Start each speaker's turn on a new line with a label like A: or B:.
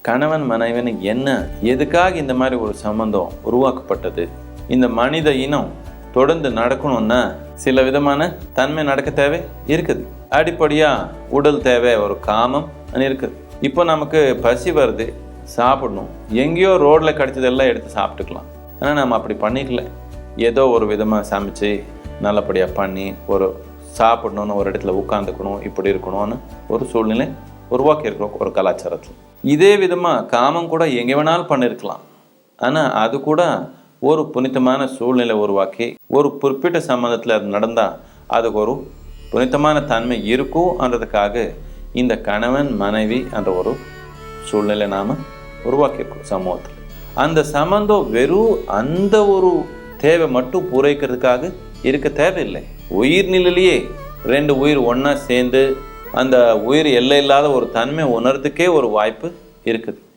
A: கணவன் மனைவின்னு என்ன, எதுக்காக இந்த மாதிரி ஒரு சம்பந்தம் உருவாக்கப்பட்டது? இந்த மனித இனம் தொடர்ந்து நடக்கணும்னா சில விதமான தன்மை நடக்க தேவை இருக்குது. அடிப்படையா உடல் தேவை, ஒரு காமம் இருக்குது. இப்போ நமக்கு பசி வருது, சாப்பிடணும். எங்கேயோ ரோட்ல கிடைச்சதெல்லாம் எடுத்து சாப்பிட்டுக்கலாம். ஆனால் நம்ம அப்படி பண்ணிக்கல. ஏதோ ஒரு விதமாக சமைச்சு நல்லபடியாக பண்ணி ஒரு சாப்பிடணும்னு, ஒரு இடத்துல உட்காந்துக்கணும், இப்படி இருக்கணும்னு ஒரு சூழ்நிலை உருவாக்கி இருக்கிறோம் ஒரு கலாச்சாரத்தில். இதே விதமாக காமம் கூட எங்கே வேணாலும் பண்ணியிருக்கலாம். ஆனால் அது கூட ஒரு புனிதமான சூழ்நிலை உருவாக்கி ஒரு குறிப்பிட்ட சம்பந்தத்தில் அது நடந்தால் அதுக்கு ஒரு புனிதமான தன்மை இருக்கும்ன்றதுக்காக இந்த கணவன் மனைவி என்ற ஒரு சூழ்நிலை நாம் உருவாக்கியிருக்கோம் சமூகத்தில். அந்த சம்பந்தம் வெறும் அந்த ஒரு தேவை மட்டும் பூரைக்கிறதுக்காக இருக்க தேவையில்லை. உயிர் நிலையிலேயே ரெண்டு உயிர் ஒன்றா சேர்ந்து அந்த உயிர் எல்லை இல்லாத ஒரு தன்மை உணர்றதுக்கே ஒரு வாய்ப்பு இருக்குது.